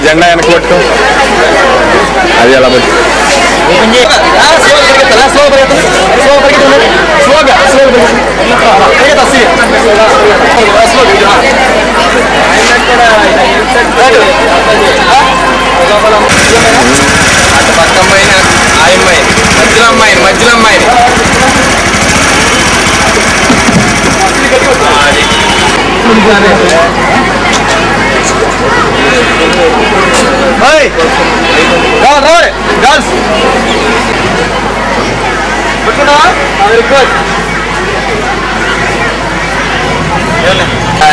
జెండా వెనక పట్టుకో అది ఎలా పట్టు అటు పక్క అమ్మాయిని ఆ అమ్మాయి మధ్యలో అమ్మాయిని గర్ల్స్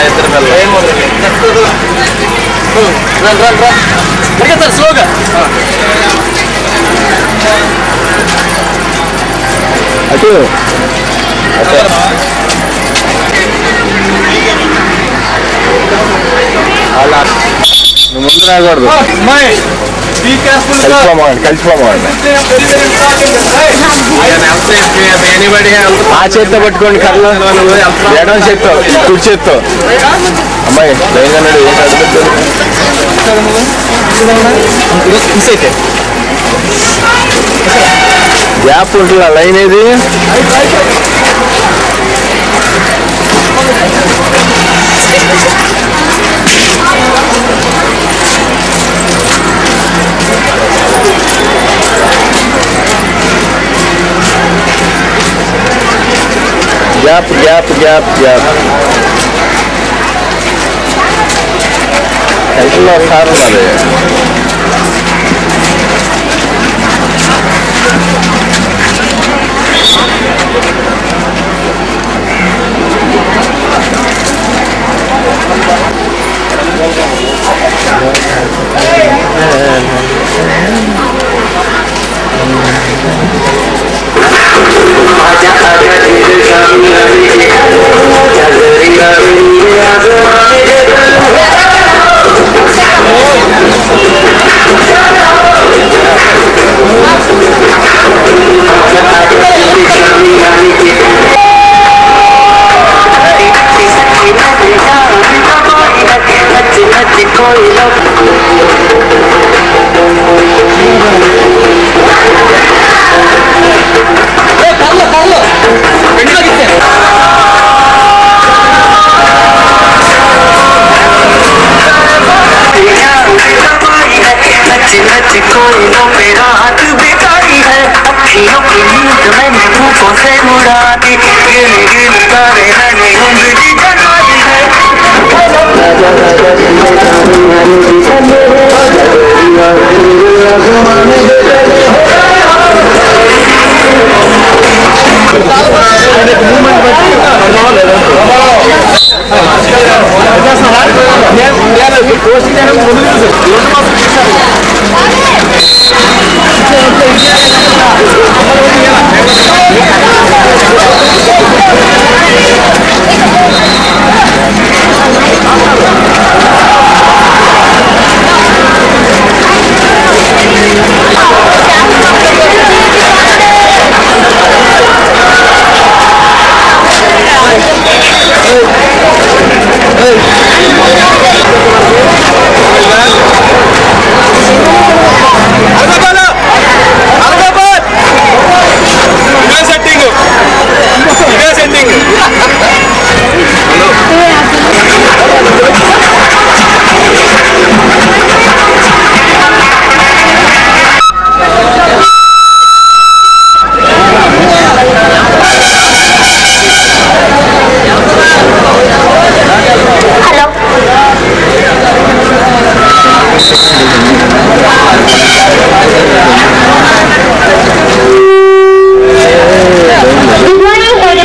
ఇద్దరు పిల్లలు స్లోగా అటు అలా నువ్వు ముందు రాకూడదు కలిసిపోమండి ఆ చేత్తో పట్టుకోండి కర్రలో ఎడం చేత్తో కుడి చేత్తో అమ్మాయి లైన్గాడు గ్యాప్ ఉంటుందా లైన్ ఏది గ్యాప్ గ్యాప్ గ్యాప్ గ్యాప్ ఎంతలో సార్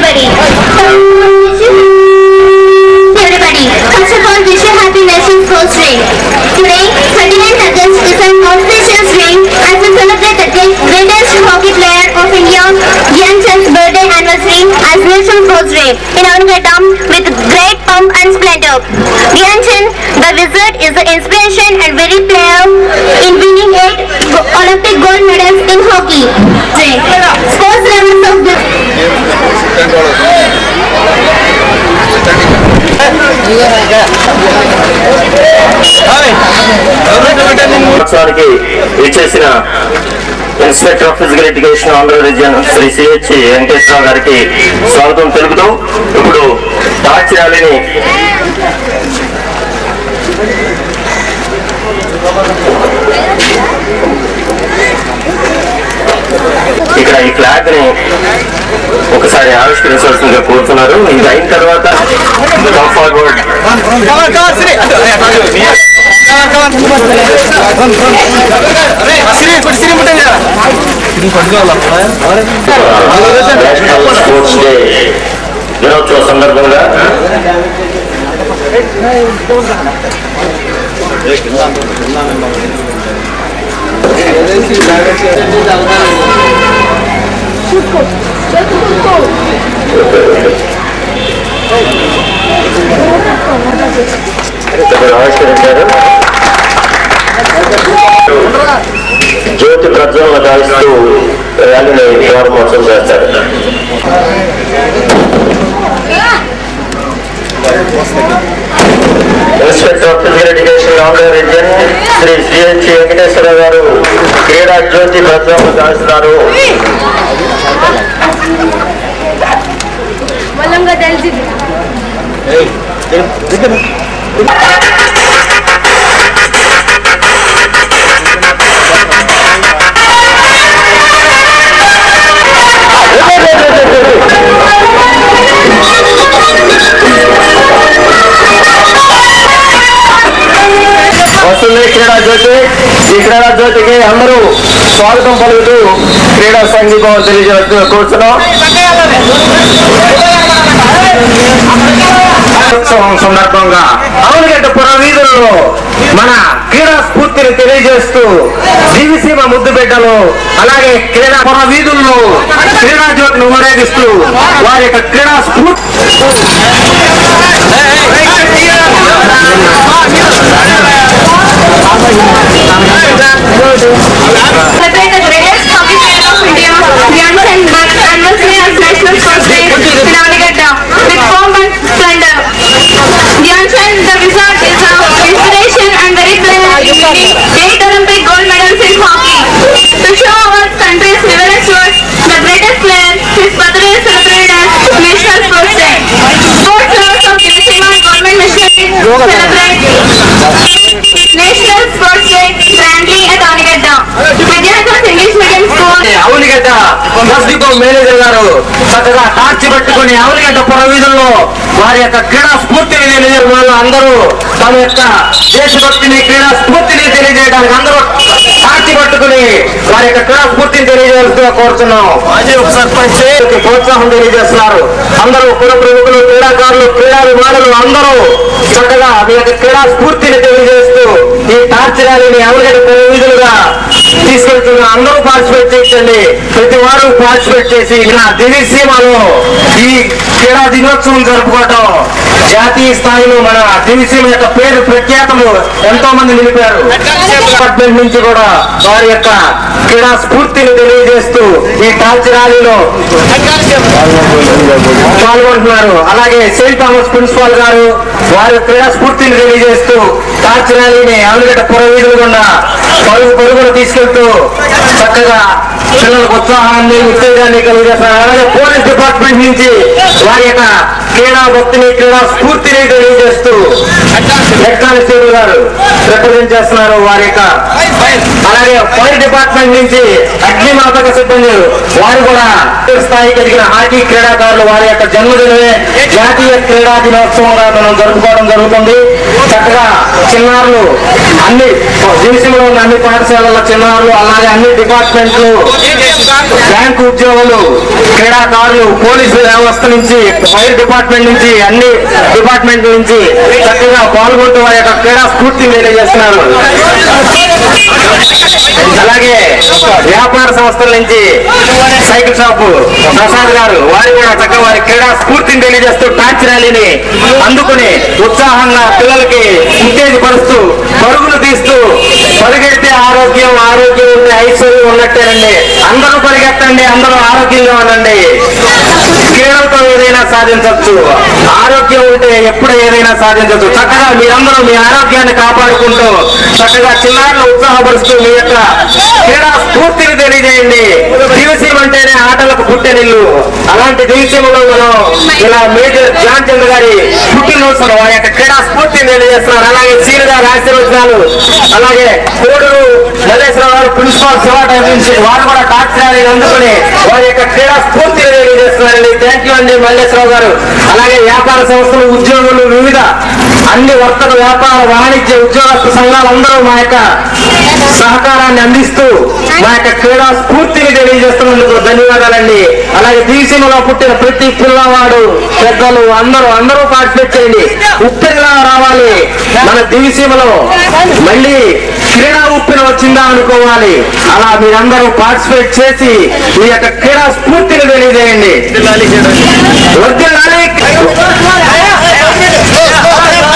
మరి with great pomp and splendor. Dhyanchan, the wizard, is the inspiration and very player in winning 8 Olympic gold medals in hockey. Sports levels of the ఉత్సవానికి ఇచ్చేసిన inspector of physical education Andhra region Shri CH Venkateswararao గారికి స్వాగతం తెలుపుతూ ఇప్పుడు torch ర్యాలీని ఇక్కడ ఈ flag ని ఒకసారి ఆవిష్కరించాల్సిందిగా కోరుతున్నారు. ఇది అయిన తర్వాత ఫార్వర్డ్ నేషనల్ స్పోర్ట్స్ డే దినోత్సవ సందర్భంగా ఆవిష్కరించారు. జ్యోతి ప్రజ్వలన గావిస్తూ ర్యాలీని ప్రారంభోత్సవం చేస్తారు. Inspector of physical education Andhra region Shri CH Venkateswararao గారు క్రీడా జ్యోతి ప్రజ్వలన గావిస్తున్నారు. వస్తుంది క్రీడా జ్యోతి. ఈ క్రీడా జ్యోతికి అందరూ స్వాగతం పలుకుతూ క్రీడా సంఘీభావం తెలియజేస్తూ కూర్చున్నాం. ఉత్సవం సందర్భంగా అవునుగడ్డ పురవీధుల్లో మన క్రీడా స్ఫూర్తిని తెలియజేస్తూ జీవిసీమ ముద్దు బిడ్డలు అలాగే క్రీడా పురవీధుల్లో క్రీడా జ్యోతిని ఊరేగిస్తూ వారి యొక్క క్రీడా స్ఫూర్తి అవునిగడ్డ మేనేజర్ గారు చక్కగా టార్చి పెట్టుకుని అవునిగడ్డ పురవీధుల్లో వారి యొక్క క్రీడా స్ఫూర్తిని తెలియజేయడం వల్ల అందరూ తమ యొక్క దేశభక్తిని క్రీడా స్ఫూర్తిని తెలియజేయడానికి అందరూ టార్చి పట్టుకుని వారి యొక్క క్రీడా స్ఫూర్తిని తెలియజేయాల్సిందిగా కోరుతున్నాం. సర్పంచ్ ప్రోత్సాహం తెలియజేస్తున్నారు. అందరూ కుల ప్రముఖులు క్రీడాకారులు క్రీడాభిమానులు అందరూ చక్కగా మీ యొక్క క్రీడా స్ఫూర్తిని తెలియజేస్తూ ఈ టార్చ్ ర్యాలీని అవునిగడ్డ పురవీధులుగా తీసుకెళ్తున్న అందరూ పార్టిసిపేట్ చేయండి. ప్రతి వారు పార్టిసిపేట్ చేసి ఇలా దివిసీమలో ఈ క్రీడా దినోత్సవం జరుపుకోవటం జాతీయ స్థాయిలో మన దివిసీమ యొక్క పేరు ప్రఖ్యాతము ఎంతో మంది నిలిపారు. డిపార్ట్మెంట్ నుంచి కూడా వారి యొక్క క్రీడా స్ఫూర్తిని తెలియజేస్తూ ఈ టార్చ్ ర్యాలీలో పాల్గొంటున్నారు. అలాగే సెయింట్ థామస్ ప్రిన్సిపాల్ గారు వారి క్రీడా స్ఫూర్తిని తెలియజేస్తూ టార్చ్ ర్యాలీని అవునిగడ్డ పురవీధులు గుండా పరుగులు తీసుకెళ్తూ చక్కగా పిల్లలకు ఉత్సాహాన్ని ఉత్తేజాన్ని కలిగేస్తున్నారు. అలాగే పోలీస్ డిపార్ట్మెంట్ నుంచి వారి యొక్క క్రీడా భక్తిని క్రీడా స్ఫూర్తిని తెలియజేస్తూ హెడ్ కానిస్టేబుల్ గారు రిప్రజెంట్ చేస్తున్నారు వారి యొక్క. అలాగే ఫైర్ డిపార్ట్మెంట్ నుంచి అగ్నిమాపక సిబ్బంది వారు కూడా స్థాయికి ఎదిగిన హాకీ క్రీడాకారులు వారి యొక్క జన్మదినమే జాతీయ క్రీడా దినోత్సవంగా మనం జరుపుకోవడం జరుగుతుంది. చక్కగా చిన్నారులు అన్ని దివిసీమలో ఉన్న అన్ని పాఠశాలల చిన్నారులు అలాగే అన్ని డిపార్ట్మెంట్లు బ్యాంకు ఉద్యోగులు క్రీడాకారులు పోలీసు వ్యవస్థ నుంచి ఫైర్ డిపార్ట్మెంట్ నుంచి అన్ని డిపార్ట్మెంట్ నుంచి చక్కగా పాల్గొంటూ వారి యొక్క క్రీడా స్ఫూర్తిని తెలియజేస్తున్నారు. అలాగే వ్యాపార సంస్థల నుంచి సైకిల్ షాపు ప్రసాద్ గారు వారి కూడా చక్కగా వారి క్రీడా స్ఫూర్తిని తెలియజేస్తూ టార్చ్ ర్యాలీని అందుకుని ఉత్సాహంగా పిల్లలకి ఉత్తేజపరుస్తూ పరుగులు తీస్తూ పరిగెడితే ఆరోగ్యం ఆరోగ్యం ఉంటే ఐశ్వర్యం ఉన్నట్టేనండి. అందరూ పరిగెత్తండి, అందరూ ఆరోగ్యంగా ఉండండి. క్రీడలతో ఏదైనా సాధించవచ్చు. ఆరోగ్యం ఉంటే ఎప్పుడు ఏదైనా సాధించవచ్చు. చక్కగా మీరందరూ మీ ఆరోగ్యాన్ని కాపాడుకుంటూ చక్కగా చిన్నారులు ఉత్సాహపరుస్తూ మీ యొక్క క్రీడా స్ఫూర్తిని తెలియజేయండి. దివిసీమ అంటేనే ఆటలకు పుట్టెనిల్లు. అలాంటి దివిసీమలో మనం ఇలా మేజర్ ధ్యాన్ చంద్ గారి పుట్టినరోజు వారి యొక్క క్రీడా స్ఫూర్తిని తెలియజేస్తున్నారు. అలాగే సీని గారి ఆశీర్వచనాలు, అలాగే కోడూరు మల్లేశ్వరరావు గారు ప్రిన్సిపాల్ శివాట నుంచి వారు కూడా టాక్స్ ర్యాలీ అందుకుని వారి యొక్క క్రీడా స్ఫూర్తిని తెలియజేస్తున్నారండి. థ్యాంక్ యూ అండి మల్లేశ్వరరావు గారు. అలాగే వ్యాపార సంస్థలు, ఉద్యోగులు, వివిధ అన్ని వర్తక వ్యాపార వాణిజ్య ఉద్యోగస్తు సంఘాలందరూ మా యొక్క సహకారాన్ని అందిస్తూ మా యొక్క క్రీడా స్ఫూర్తిని తెలియజేస్తున్నందుకు ధన్యవాదాలండి. అలాగే దివిసీమలో పుట్టిన ప్రతి పిల్లవాడు, పెద్దలు అందరూ పార్టిసిపేట్ చేయండి. ఉప్పెనలా రావాలి. మన దివిసీమలో మళ్ళీ క్రీడా ఉప్పెన వచ్చిందా అనుకోవాలి. అలా మీరందరూ పార్టిసిపేట్ చేసి మీ యొక్క క్రీడా స్ఫూర్తిని తెలియజేయండి.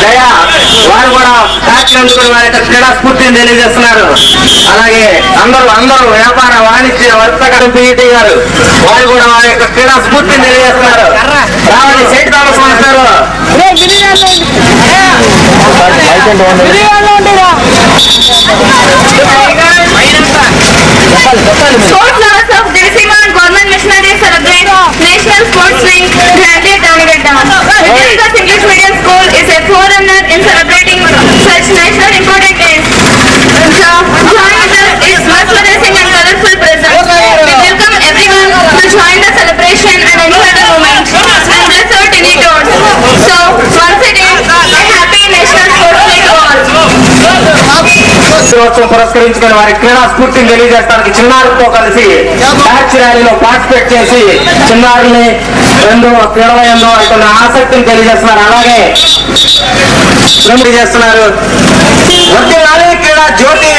దయా వారు కూడా టాక్స్ అందుకుని వారి యొక్క క్రీడా స్ఫూర్తిని తెలియజేస్తున్నారు. అలాగే అందరూ వ్యాపార వాణిజ్య వర్తక పీఈటీ గారు వారు కూడా వారి యొక్క క్రీడా స్ఫూర్తిని తెలియజేస్తున్నారు. రావాలి Saint Thomas master Sports lovers of Divisima and Government Missionaries celebrate National Sports Week grandly at Damigata. Vidyanagar English Medium School is a forerunner in celebrating such national important days. So, join with us is mesmerizing and colorful present. We welcome everyone to join the celebration and enjoy the moment. And bless our tiny toes. So, once again, a happy National Sports Week to all. దినోత్సవం పురస్కరించుకుని వారి క్రీడా స్ఫూర్తిని తెలియజేయడానికి చిన్నారులతో కలిసి talks ర్యాలీలో participate చేసి చిన్నారుల్ని క్రీడల ఎందో వాళ్ళకున్న ఆసక్తిని తెలియజేస్తున్నారు. అలాగే చేస్తున్నారు. క్రీడా జ్యోతి